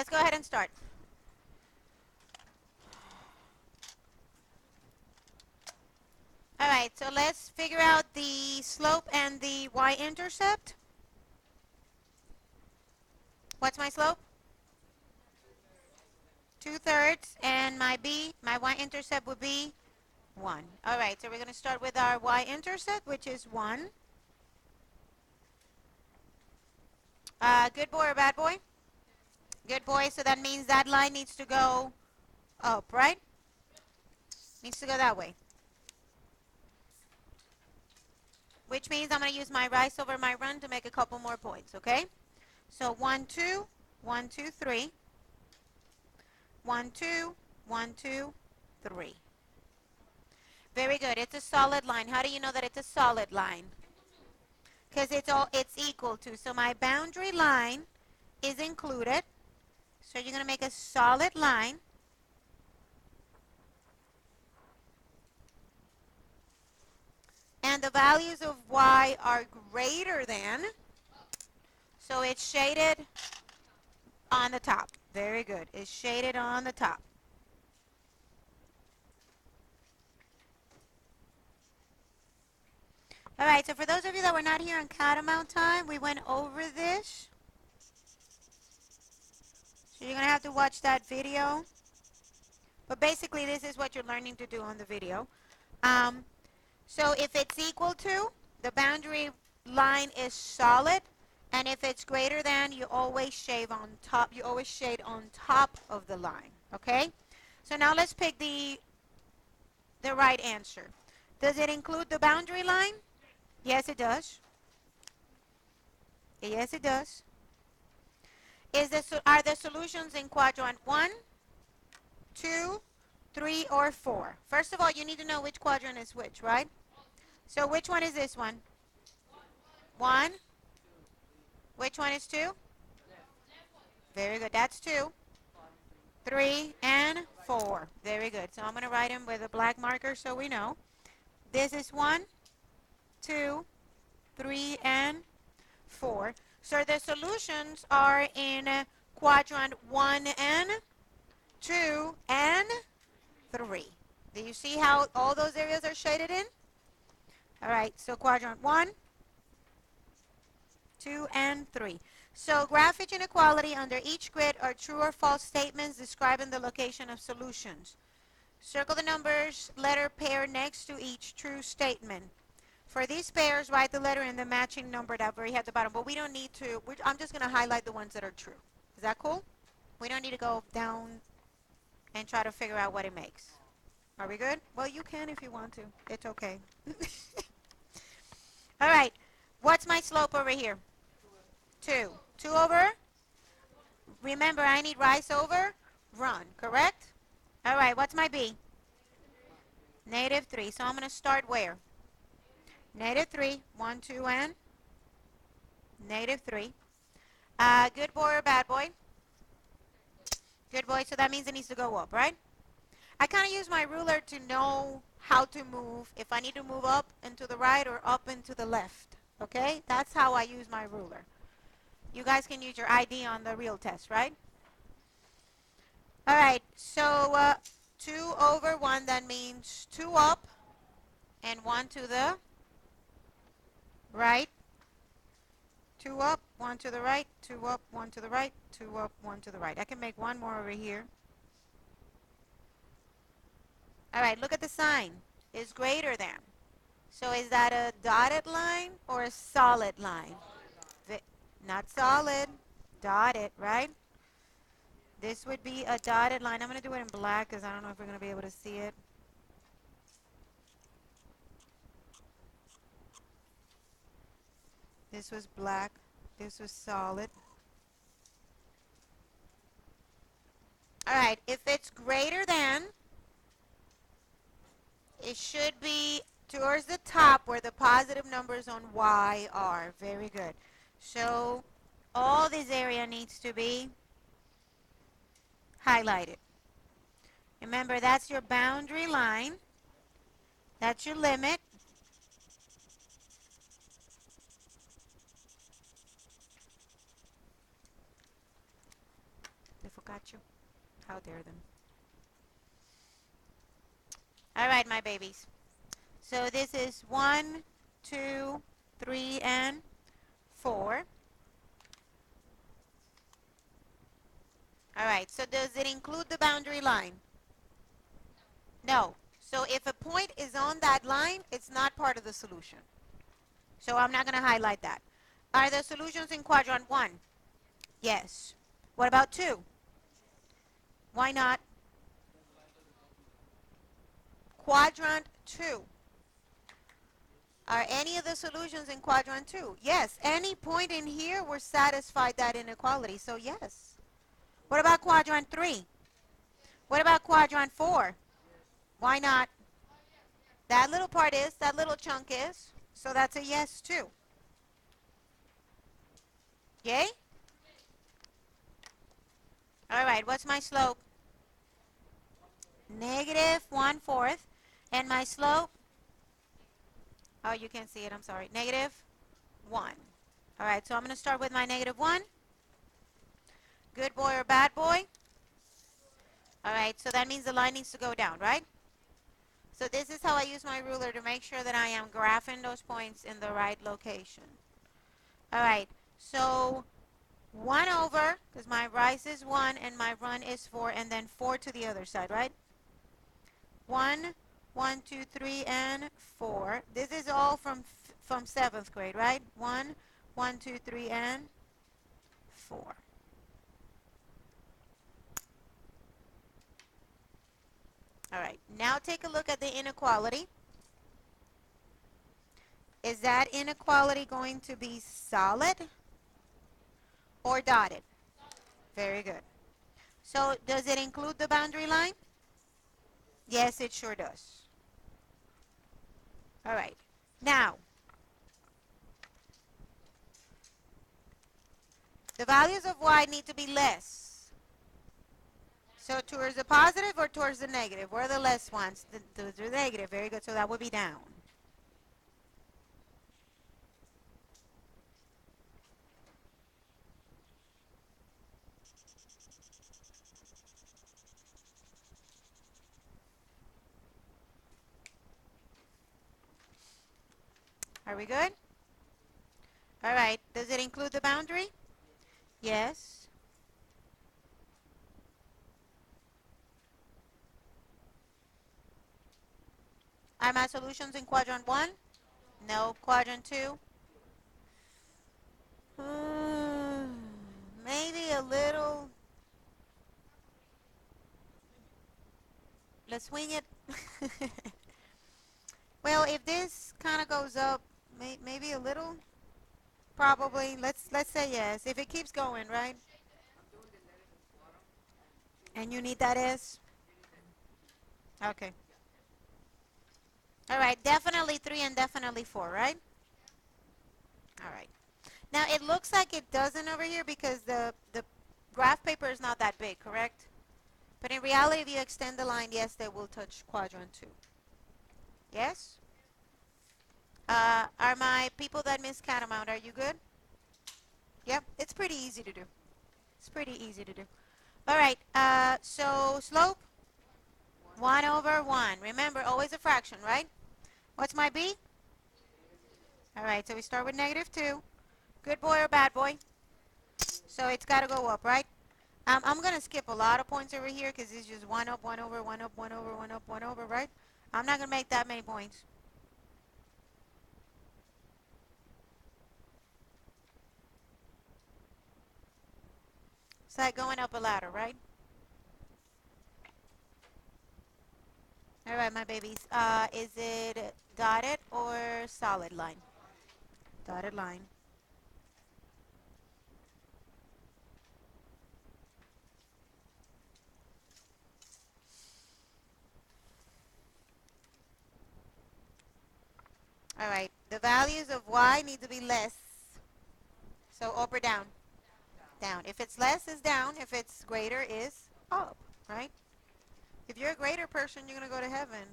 let's go ahead and start. All right, so let's figure out the slope and the y-intercept. What's my slope? 2/3, and my y-intercept would be 1. All right, so we're going to start with our y-intercept, which is 1. Good boy or bad boy? Good boy, so that means that line needs to go up, right? Needs to go that way. Which means I'm going to use my rise over my run to make a couple more points, okay? So 1, 2, 1, 2, 3. 1, 2, 1, 2, 3. Very good. It's a solid line. How do you know that it's a solid line? Because it's equal to. So my boundary line is included. So you're going to make a solid line. And the values of y are greater than. So it's shaded on the top. Very good. It's shaded on the top. All right, so for those of you that were not here on Catamount time, we went over this. So you're going to have to watch that video. But basically, this is what you're learning to do on the video. So if it's equal to, the boundary line is solid. And if it's greater than, you always shade on top. You always shade on top of the line. Okay? So now let's pick the right answer. Does it include the boundary line? Yes, it does. Yes, it does. Are the solutions in quadrant 1, 2, 3, or 4? First of all, you need to know which quadrant is which, right? So which one is this one? 1. Which one is 2? Very good. That's 2. 3 and 4. Very good. So I'm going to write them with a black marker so we know. This is 1, 2, 3, and 4. So the solutions are in quadrant 1 and 2 and 3. Do you see how all those areas are shaded in? All right, so quadrant 1, 2, and 3. So graph each inequality under each grid are true or false statements describing the location of solutions. Circle the numbers, letter pair next to each true statement. For these pairs, write the letter in the matching number that we have at the bottom. But we don't need to. I'm just going to highlight the ones that are true. Is that cool? We don't need to go down and try to figure out what it makes. Are we good? Well, you can if you want to. It's okay. All right. What's my slope over here? 2. 2 over? Remember, I need rise over run, correct? All right. What's my b? -3. So I'm going to start where? -3. 1, 2, and -3. Good boy or bad boy? Good boy. So that means it needs to go up, right? I kind of use my ruler to know how to move, if I need to move up and to the right or up and to the left. Okay? That's how I use my ruler. You guys can use your ID on the real test, right? All right. So 2 over 1, that means 2 up and 1 to the right. 2 up, 1 to the right, 2 up, 1 to the right, 2 up, 1 to the right. I can make one more over here. All right, look at the sign. Is greater than. So is that a dotted line or a solid line? Not solid. Dotted, right? This would be a dotted line. I'm going to do it in black because I don't know if we're going to be able to see it. This was black. This was solid. All right, if it's greater than, it should be towards the top where the positive numbers on y are. Very good. So all this area needs to be highlighted. Remember, that's your boundary line. That's your limit. Got you. How dare them. All right, my babies. So this is 1, 2, 3, and 4. All right, so does it include the boundary line? No. So if a point is on that line, it's not part of the solution. So I'm not going to highlight that. Are the solutions in quadrant 1? Yes. What about 2? Why not? Quadrant 2. Are any of the solutions in quadrant 2? Yes. Any point in here will satisfy that inequality. So yes. What about quadrant 3? What about quadrant 4? Why not? That little part is, that little chunk is. So that's a yes too. Yay? All right, what's my slope? Negative 1/4. And my slope? Oh, you can't see it, I'm sorry. Negative 1. All right, so I'm going to start with my negative 1. Good boy or bad boy? All right, so that means the line needs to go down, right? So this is how I use my ruler to make sure that I am graphing those points in the right location. All right, so 1 over, because my rise is 1 and my run is 4, and then 4 to the other side, right? 1, 1, 2, 3, and 4. This is all from 7th grade, right? 1, 1, 2, 3, and 4. All right, now take a look at the inequality. Is that inequality going to be solid or dotted? Very good. So does it include the boundary line? Yes, it sure does. All right. Now, the values of y need to be less. So towards the positive or towards the negative? Where are the less ones? The negative. Very good. So that would be down. Are we good? All right. Does it include the boundary? Yes. Are my solutions in quadrant 1? No. Quadrant 2? Maybe a little. Let's swing it. Well, if this kind of goes up, maybe a little. Probably. Let's say yes. If it keeps going, right? And you need that S? Okay. All right. Definitely 3 and definitely 4, right? All right. Now it looks like it doesn't over here because the graph paper is not that big, correct? But in reality, if you extend the line, yes, they will touch quadrant 2. Yes? Are my people that miss Catamount, are you good? Yep, it's pretty easy to do. It's pretty easy to do. All right, so slope? 1 over 1. Remember, always a fraction, right? What's my b? All right, so we start with negative 2. Good boy or bad boy? So it's got to go up, right? I'm going to skip a lot of points over here because it's just 1 up, 1 over, 1 up, 1 over, 1 up, 1 over, right? I'm not going to make that many points. It's like going up a ladder, right? All right, my babies. Is it dotted or solid line? Dotted line. All right. The values of y need to be less. So up or down? Down. If it's less, is down. If it's greater, is up, right? If you're a greater person, you're going to go to heaven.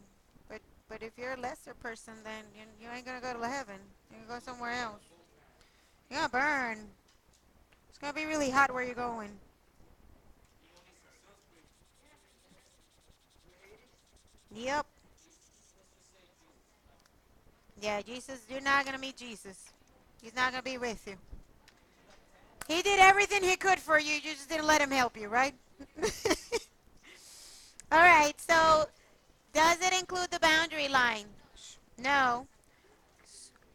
But if you're a lesser person, then you ain't going to go to heaven. You're going to go somewhere else. You're going to burn. It's going to be really hot where you're going. Yep. Yeah, Jesus, you're not going to meet Jesus. He's not going to be with you. He did everything he could for you. You just didn't let him help you, right? All right, so does it include the boundary line? No.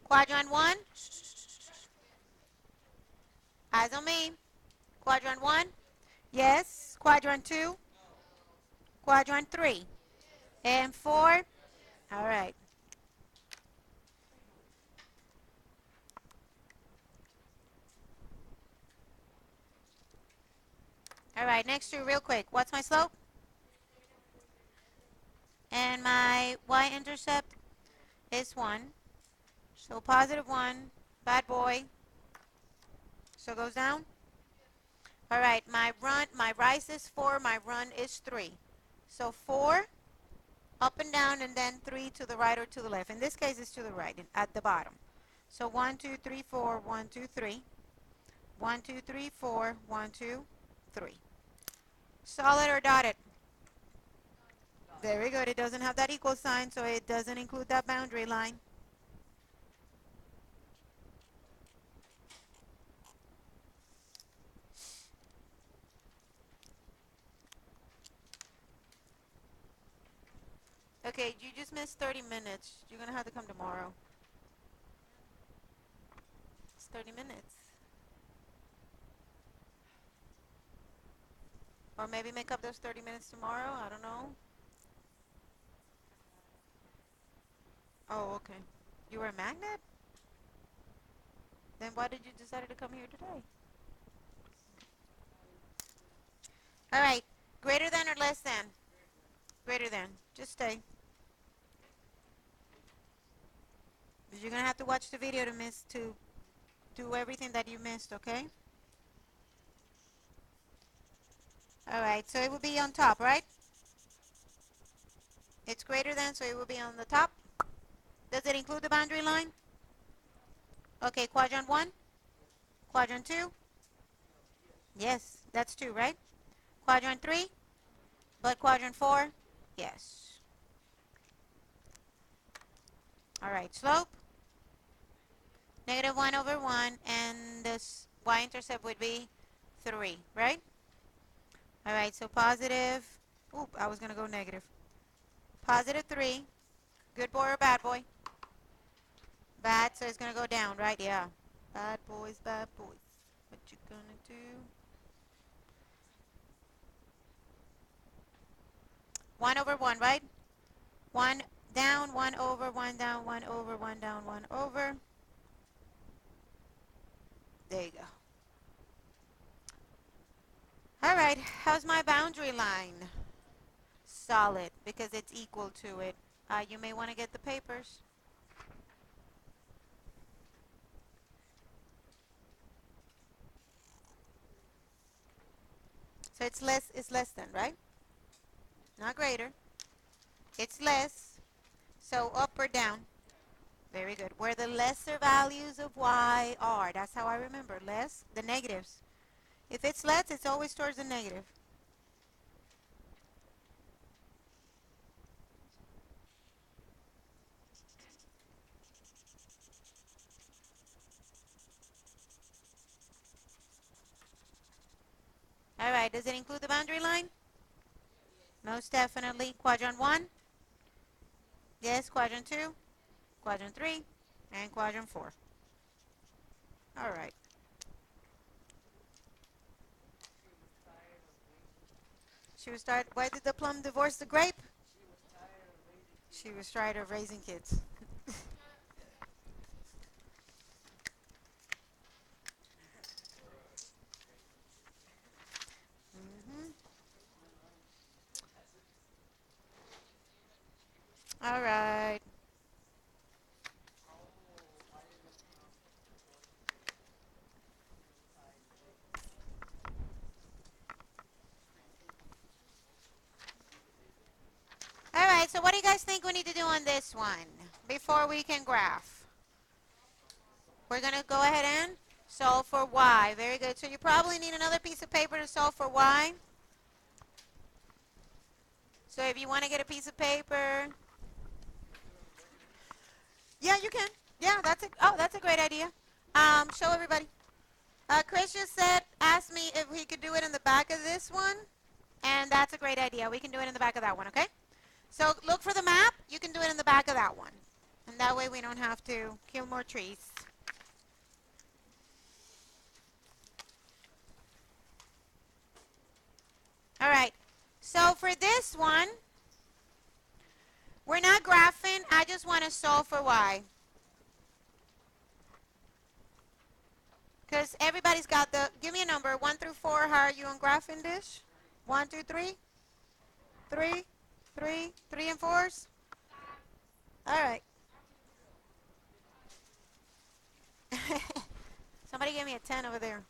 Quadrant 1? Eyes on me. Quadrant 1? Yes. Quadrant 2? Quadrant 3? And 4? All right. All right, next two real quick. What's my slope? And my y-intercept is 1. So positive 1. Bad boy. So goes down. All right, my rise is 4. My run is 3. So 4 up and down, and then 3 to the right or to the left. In this case, it's to the right at the bottom. So 1, 2, 3, 4, 1, 2, 3. 1, 2, 3, 4, 1, 2, 3. Solid or dotted? Very good. It doesn't have that equal sign, so it doesn't include that boundary line. Okay, you just missed 30 minutes. You're going to have to come tomorrow. It's 30 minutes. Or maybe make up those 30 minutes tomorrow. I don't know. Oh, okay. You were a magnet? Then why did you decide to come here today? All right. Greater than or less than? Greater than. Just stay. You're going to have to watch the video to do everything that you missed, okay? All right. So it will be on top, right? It's greater than, so it will be on the top. Does it include the boundary line? Okay, quadrant 1? Quadrant 2? Yes, that's 2, right? Quadrant 3? But quadrant 4? Yes. All right, slope? Negative 1 over 1, and this y-intercept would be 3, right? All right, so positive, oop, I was going to go negative. Positive 3, good boy or bad boy? Bad, so it's going to go down, right? Yeah. Bad boys, bad boys. What you going to do? 1 over 1, right? 1 down, 1 over, 1 down, 1 over, 1 down, 1 over. There you go. All right, how's my boundary line? Solid, because it's equal to it. You may want to get the papers. So it's less than, right? Not greater. It's less. So up or down? Very good. Where the lesser values of y are. That's how I remember. Less, the negatives. If it's less, it's always towards the negative. All right, does it include the boundary line? Most definitely. Quadrant 1? Yes, quadrant 2, quadrant 3, and quadrant 4. All right. She was tired. Why did the plum divorce the grape? She was tired of raising kids. Mm-hmm. All right. All right, so what do you guys think we need to do on this one before we can graph? We're going to go ahead and solve for y. Very good. So you probably need another piece of paper to solve for y. So if you want to get a piece of paper, yeah, you can. Yeah, that's a great idea. Show everybody. Chris just asked me if he could do it in the back of this one, and that's a great idea. We can do it in the back of that one, okay? So look for the map. You can do it in the back of that one, and that way we don't have to kill more trees. All right. So for this one, we're not graphing. I just want to solve for y. Because everybody's got give me a number, 1 through 4. How are you on graphing this? 1, 2, 3? 3? 3? 3 and 4s? All right. Somebody gave me a 10 over there.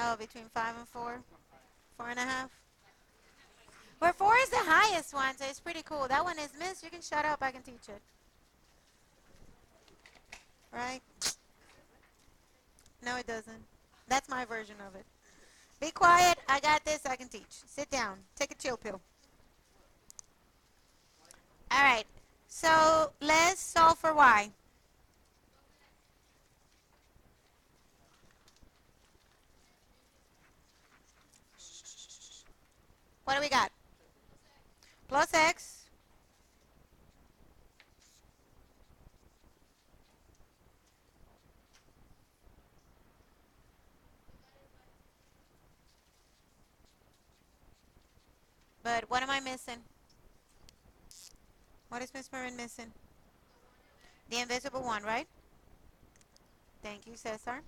Oh, between 5 and 4? 4.5? Where 4 is the highest one, so it's pretty cool. That one is Miss. You can shut up. I can teach it. Right? No, it doesn't. That's my version of it. Be quiet. I got this. I can teach. Sit down. Take a chill pill. All right. So let's solve for y. What do we got? Plus x. But what am I missing? What is Miss Marin missing? The invisible one, right? Thank you, Cesar.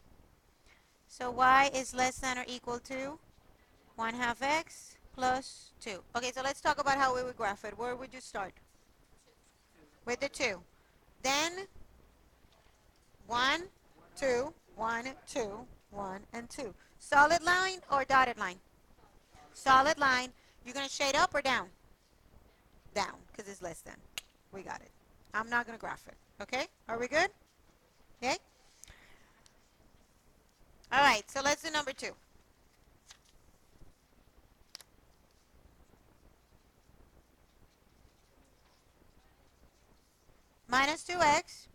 So y is less than or equal to 1 half x plus 2. Okay, so let's talk about how we would graph it. Where would you start? With the 2. Then 1, 2, 1, 2, 1, and 2. Solid line or dotted line? Solid line. You're going to shade up or down? Down, because it's less than. We got it. I'm not going to graph it. Okay? Are we good? Okay? All right, so let's do number 2. Minus 2x.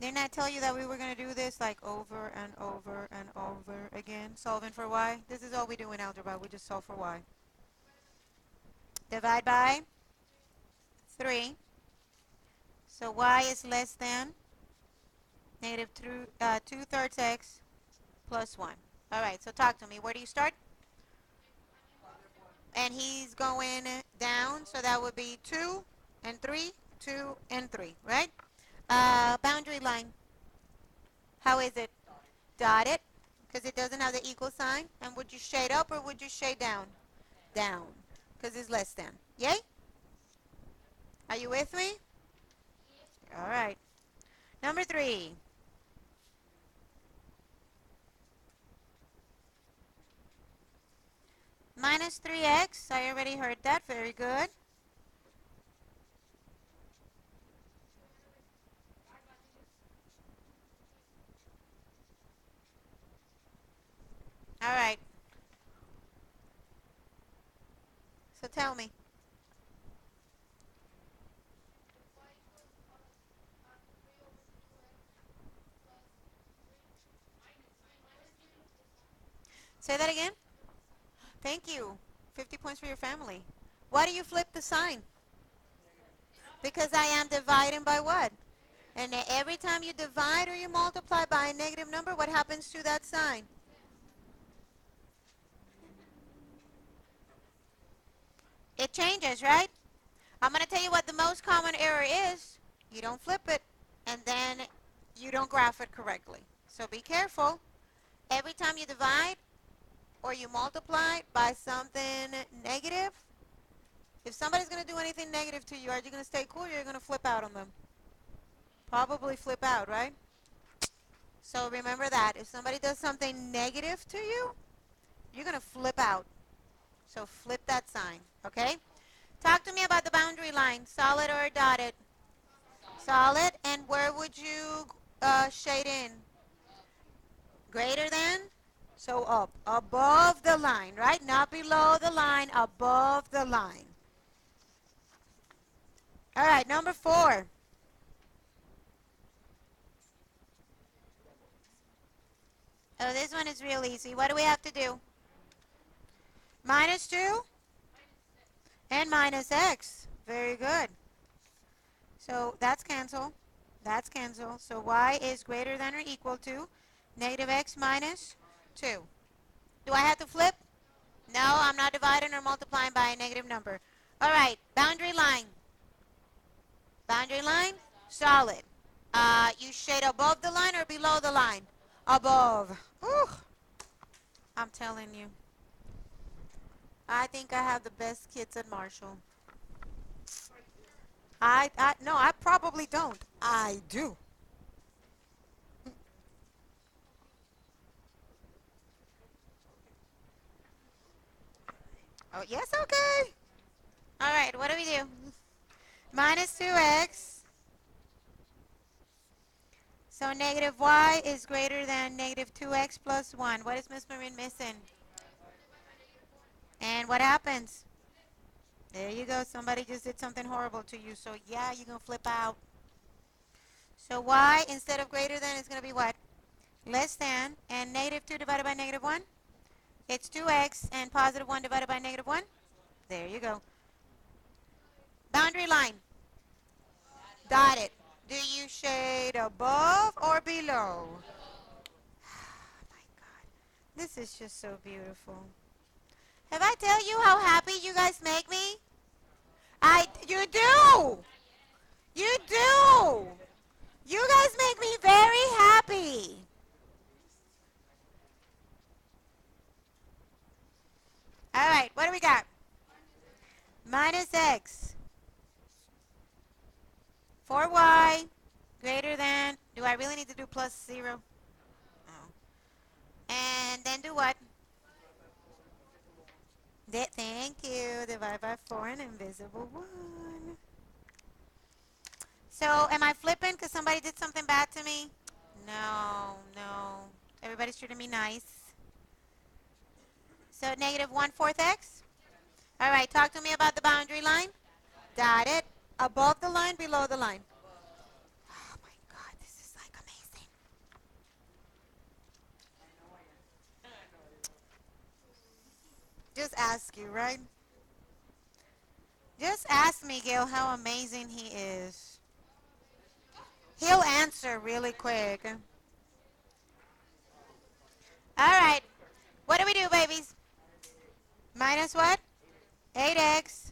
Didn't I tell you that we were going to do this like over and over and over again? Solving for y. This is all we do in algebra. We just solve for y. Divide by 3. So y is less than negative 2/3 x plus 1. All right, so talk to me. Where do you start? And he's going down, so that would be 2 and 3, 2 and 3, right? Boundary line. How is it? Dotted, because it doesn't have the equal sign. And would you shade up or would you shade down? Down, because it's less than. Yay? Are you with me? All right. Number 3. Minus 3x. I already heard that. Very good. All right. So tell me. Say that again. Thank you. 50 points for your family. Why do you flip the sign? Because I am dividing by what? And every time you divide or you multiply by a negative number, what happens to that sign? It changes, right? I'm going to tell you what the most common error is. You don't flip it, and then you don't graph it correctly. So be careful. Every time you divide or you multiply by something negative, if somebody's going to do anything negative to you, are you going to stay cool or are you going to flip out on them? Probably flip out, right? So remember that. If somebody does something negative to you, you're going to flip out. So flip that sign, okay? Talk to me about the boundary line, solid or dotted? Solid, and where would you shade in? Greater than? So up, above the line, right? Not below the line, above the line. All right, number 4. Oh, this one is real easy. What do we have to do? Minus 2 and minus x. Very good. So that's cancel. That's cancel. So y is greater than or equal to negative x minus 2. Do I have to flip? No, I'm not dividing or multiplying by a negative number. All right, boundary line. Boundary line, solid. You shade above the line or below the line? Above. Whew. I'm telling you. I think I have the best kids at Marshall. No, I probably don't. I do. Oh, yes, okay. All right, what do we do? Minus 2x. So negative y is greater than negative 2x plus 1. What is Miss Marin missing? And what happens? There you go. Somebody just did something horrible to you. So yeah, you're going to flip out. So y instead of greater than is going to be what? Less than. And negative 2 divided by negative 1? It's 2x and positive 1 divided by negative 1? There you go. Boundary line. Dotted. Do you shade above or below? Oh my God. This is just so beautiful. Have I tell you how happy you guys make me? You do. You do. You guys make me very happy. All right, what do we got? Minus x. 4y greater than, do I really need to do plus 0? Oh. And then do what? Thank you. Divide by 4 and invisible 1. So am I flipping because somebody did something bad to me? No, no. Everybody's treating me nice. So negative 1/4 x? All right, talk to me about the boundary line. Dotted. Above the line, below the line. Oh my God, this is like amazing. Just ask you, right? Just ask Miguel how amazing he is. He'll answer really quick. All right. What do we do, babies? Minus what? 8x.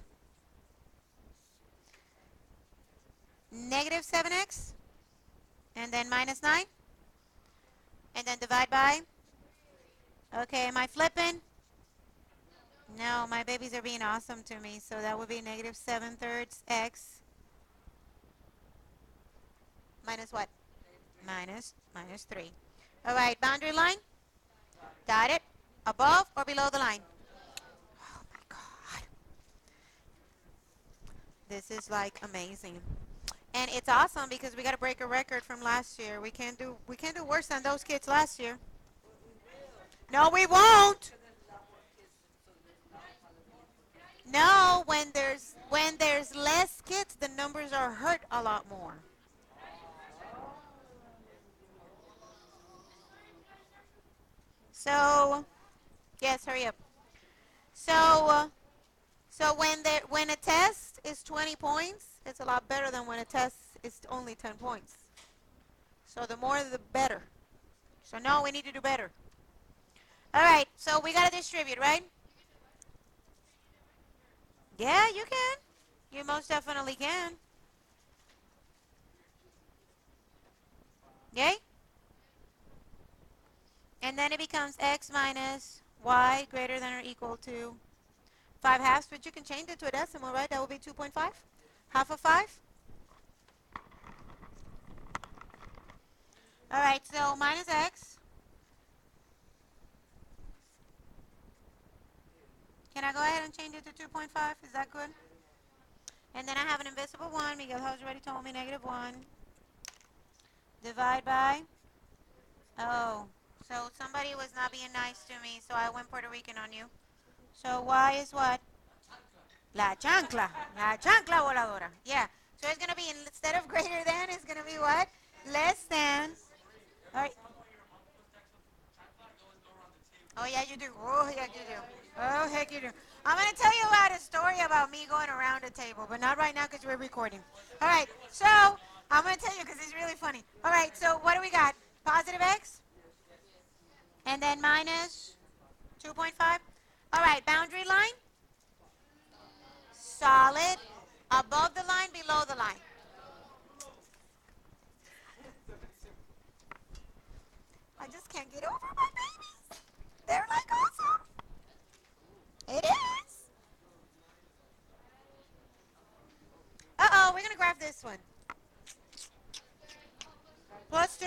Negative 7x. And then minus 9. And then divide by. Okay, am I flipping? No, my babies are being awesome to me. So that would be negative 7/3 x. Minus what? Minus 3. All right, boundary line. Got it. Above or below the line? Oh my God. This is like amazing. And it's awesome because we got to break a record from last year. We can't do worse than those kids last year. No, we won't. No, when there's less kids, the numbers are hurt a lot more. So, yes, hurry up. So, so when a test is 20 points, it's a lot better than when a test is only 10 points. So the more the better. So no, we need to do better. All right, so we got to distribute, right? Yeah, you can. You most definitely can. Yay? And then it becomes x minus y greater than or equal to 5/2, but you can change it to a decimal, right? That would be 2.5. Half of 5. All right, so minus x. Can I go ahead and change it to 2.5? Is that good? And then I have an invisible 1. Miguel has already told me negative 1. Divide by. Oh, So somebody was not being nice to me, so I went Puerto Rican on you. So y is what? La chancla. La chancla voladora. Yeah. So it's going to be, instead of greater than, it's going to be what? Less than. All right. Oh, yeah, you do. Oh, yeah, you do. Oh, heck, you do. I'm going to tell you about a story about me going around a table, but not right now because we're recording. All right. So I'm going to tell you because it's really funny. All right. So what do we got? Positive x and then minus 2.5. All right. Boundary line. Solid. Above the line, below the line. I just can't get over my babies. They're like awesome. It is. Uh-oh, we're going to graph this one. Plus 2.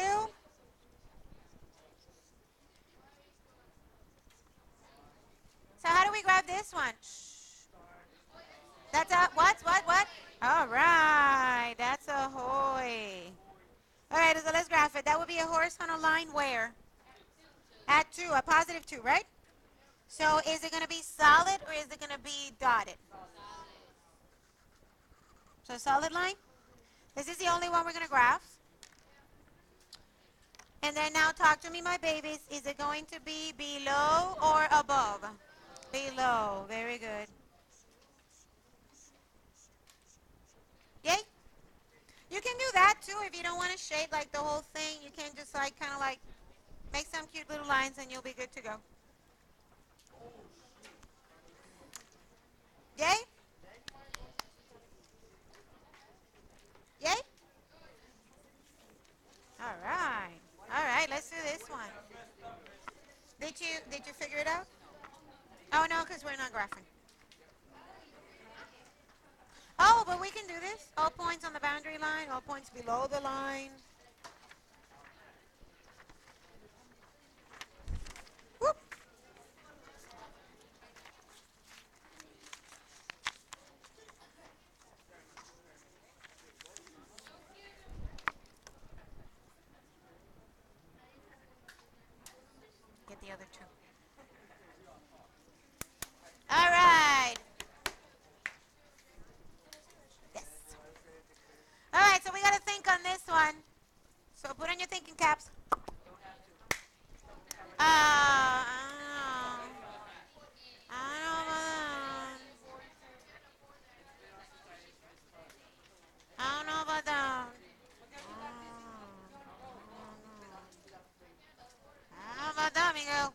So how do we grab this one? That's a, what? All right, that's a hoy. All right, so let's graph it. That would be a horizontal line where? At 2, a positive 2, right? So is it going to be solid or is it going to be dotted? So solid line. This is the only one we're going to graph. And then now talk to me, my babies. Is it going to be below or above? Below. Very good. Yay? You can do that too if you don't want to shade like the whole thing. You can just like kind of like make some cute little lines and you'll be good to go. Yay? Yay? All right. All right, let's do this one. Did you figure it out? Oh no, because we're not graphing. Oh, but we can do this. All points on the boundary line, all points below the line. Whoop. Get the other two. All right. Yes. All right, so we got to think on this one. So put on your thinking caps. I don't know. I don't know about that. I don't know about that, Miguel.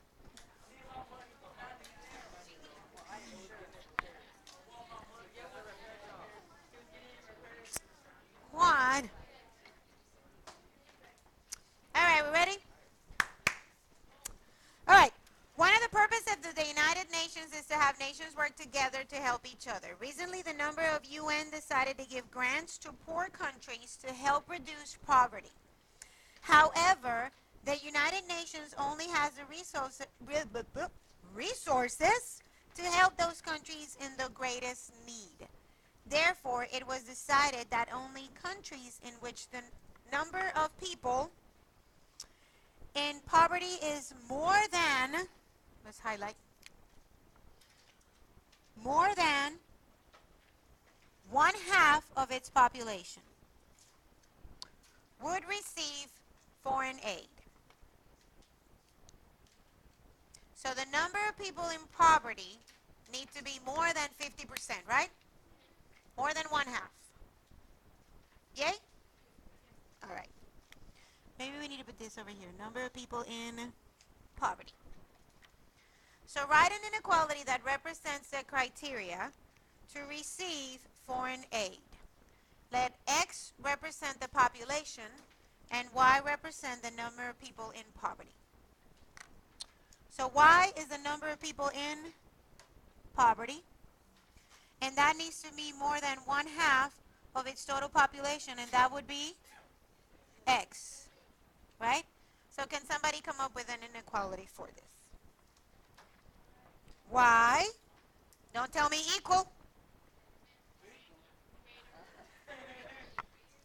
One. All right, we ready? All right. One of the purposes of the United Nations is to have nations work together to help each other. Recently, the number of UN decided to give grants to poor countries to help reduce poverty. However, the United Nations only has the resources to help those countries in the greatest need. Therefore, it was decided that only countries in which the number of people in poverty is more than, let's highlight, more than 1/2 of its population would receive foreign aid. So the number of people in poverty need to be more than 50%, right? More than 1/2. Yay? All right. Maybe we need to put this over here. Number of people in poverty. So write an inequality that represents the criteria to receive foreign aid. Let X represent the population and Y represent the number of people in poverty. So Y is the number of people in poverty, and that needs to be more than 1/2 of its total population, and that would be X, right? So can somebody come up with an inequality for this? Y, don't tell me equal.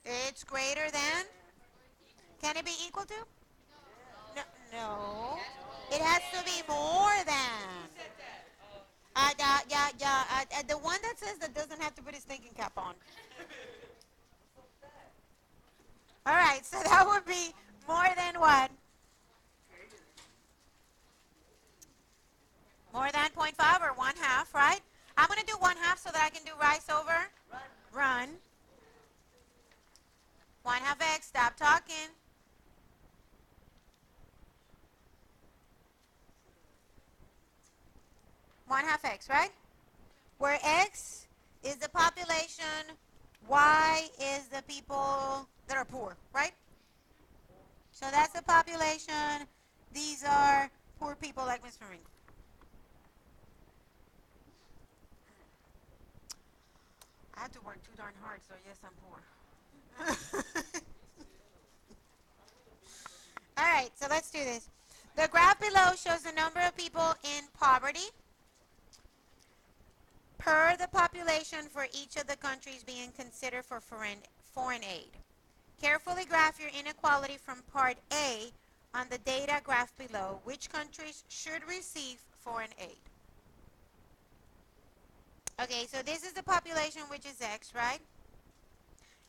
It's greater than. Can it be equal to? No, No. It has to be more than. The one that says that doesn't have to put his thinking cap on. All right, so that would be more than what? More than point 0.5 or 1/2, right? I'm going to do 1/2 so that I can do rice over run. 1/2 x, stop talking. 1/2 x, right? Where x is the population, y is the people that are poor, right? So that's the population. These are poor people like Miss Marine. I have to work too darn hard, so yes, I'm poor. All right, so let's do this. The graph below shows the number of people in poverty per the population for each of the countries being considered for foreign aid. Carefully graph your inequality from part A on the data graph below. Which countries should receive foreign aid? Okay, so this is the population, which is X, right?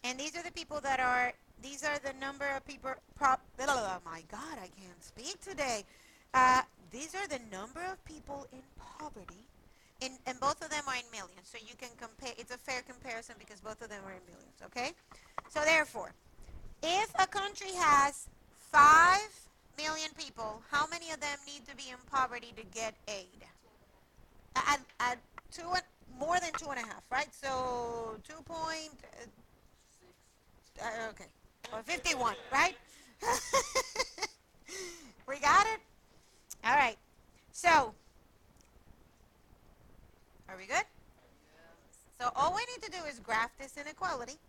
And these are the people that are, these are the number of people, oh my God, I can't speak today. These are the number of people in poverty, and both of them are in millions. So you can compare, it's a fair comparison because both of them are in millions, okay? So therefore, if a country has 5 million people, how many of them need to be in poverty to get aid? At two, more than 2.5, right? So 2 point, okay, or 51, right? We got it? All right. So, are we good? So all we need to do is graph this inequality.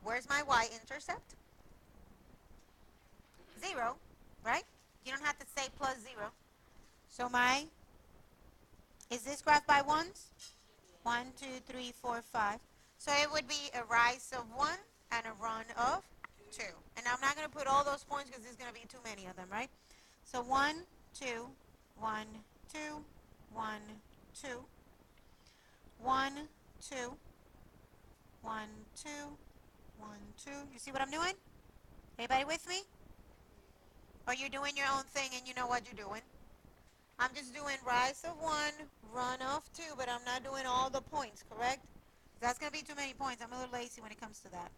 Where's my y-intercept? 0, right? You don't have to say plus 0. So is this graph by ones? 1, 2, 3, 4, 5. So it would be a rise of 1 and a run of 2. And I'm not going to put all those points because there's going to be too many of them, right? So 1, 2, 1, 2, 1, 2, 1, 2, 1, 2, 1, 2. You see what I'm doing? Anybody with me? Or you're doing your own thing and you know what you're doing? I'm just doing rise of 1, run of 2, but I'm not doing all the points, correct? That's going to be too many points. I'm a little lazy when it comes to that.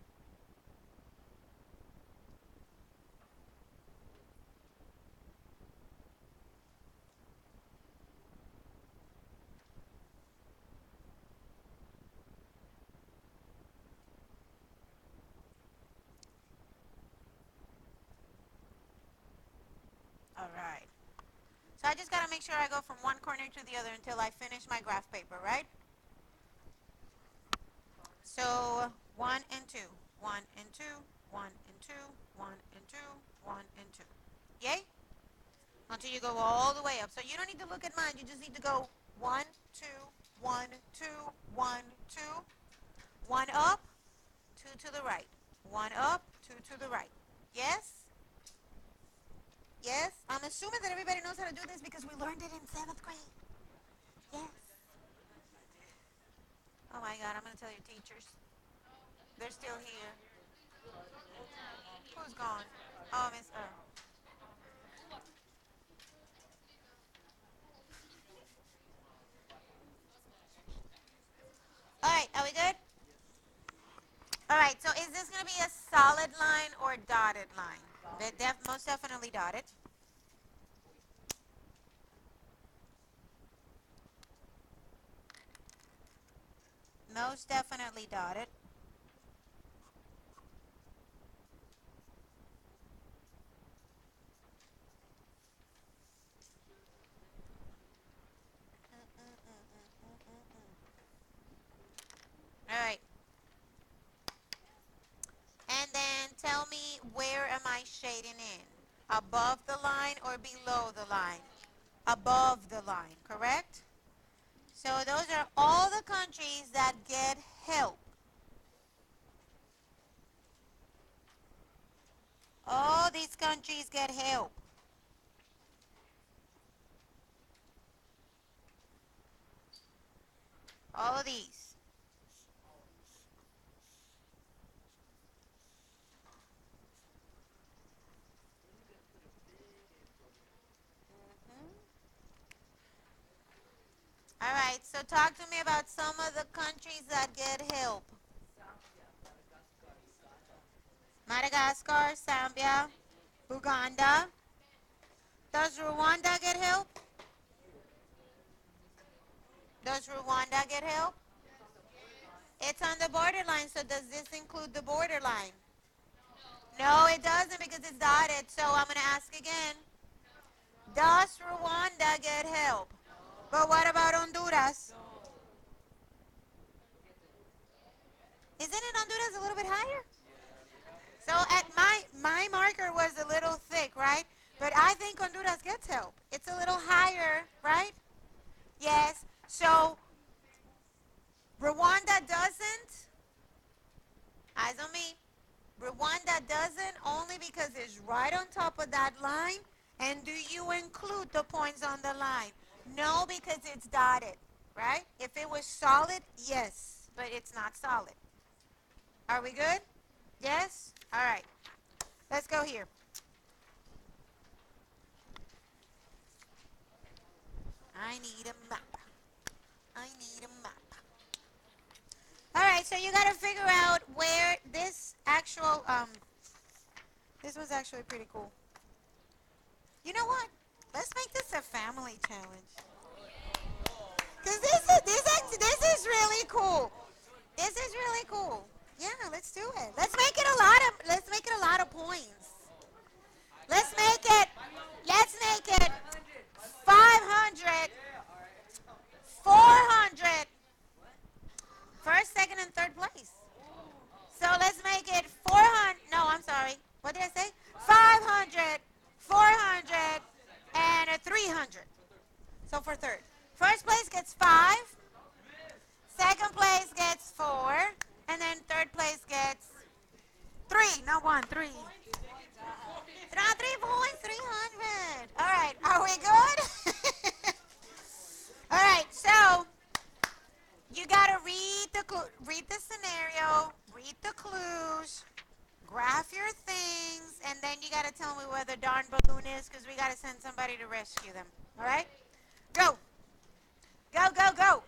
All right. So I just got to make sure I go from one corner to the other until I finish my graph paper, right? So 1 and 2, 1 and 2, 1 and 2, 1 and 2, 1 and 2. Yay? Until you go all the way up. So you don't need to look at mine. You just need to go 1, 2, 1, 2, 1, 2, 1 up, 2 to the right. 1 up, 2 to the right. Yes? Yes? I'm assuming that everybody knows how to do this because we learned it in 7th grade. Yes. Oh my God, I'm going to tell your teachers. They're still here. Who's gone? Oh, Miss Earl. All right, are we good? All right, so is this going to be a solid line or dotted line? Most definitely dotted. Most definitely dotted. All right. And then tell me, where am I shading in? Above the line or below the line? Above the line, correct? So those are all the countries that get help. All these countries get help? All of these. All right, so talk to me about some of the countries that get help. Madagascar, Zambia, Uganda. Does Rwanda get help? Does Rwanda get help? It's on the borderline, so does this include the borderline? No, it doesn't because it's dotted, so I'm going to ask again. Does Rwanda get help? But what about Honduras? Isn't it Honduras a little bit higher? So at my marker was a little thick, right? But I think Honduras gets help. It's a little higher, right? Yes. So Rwanda doesn't. Eyes on me. Rwanda doesn't only because it's right on top of that line. And do you include the points on the line? No, because it's dotted, right? If it was solid, yes, but it's not solid. Are we good? Yes? All right. Let's go here. I need a map. I need a map. All right, so you got to figure out where this actual, this was actually pretty cool. You know what? Let's make this a family challenge. Because this is really cool. This is really cool. Yeah, let's do it. Let's make it a lot of points. Let's make it 500, 400, first, second, and third place. So let's make it 400. No, I'm sorry. What did I say? 500, 400, and a 300. So for third. First place gets 5. Second place gets 4. And then third place gets 3. Not 1, 3. Not 3 points, 300. All right. Are we good? All right. So you got to read the scenario, read the clues, graph your things, and then you got to tell me where the darn balloon is because we got to send somebody to rescue them. All right? Go. Go, go, go.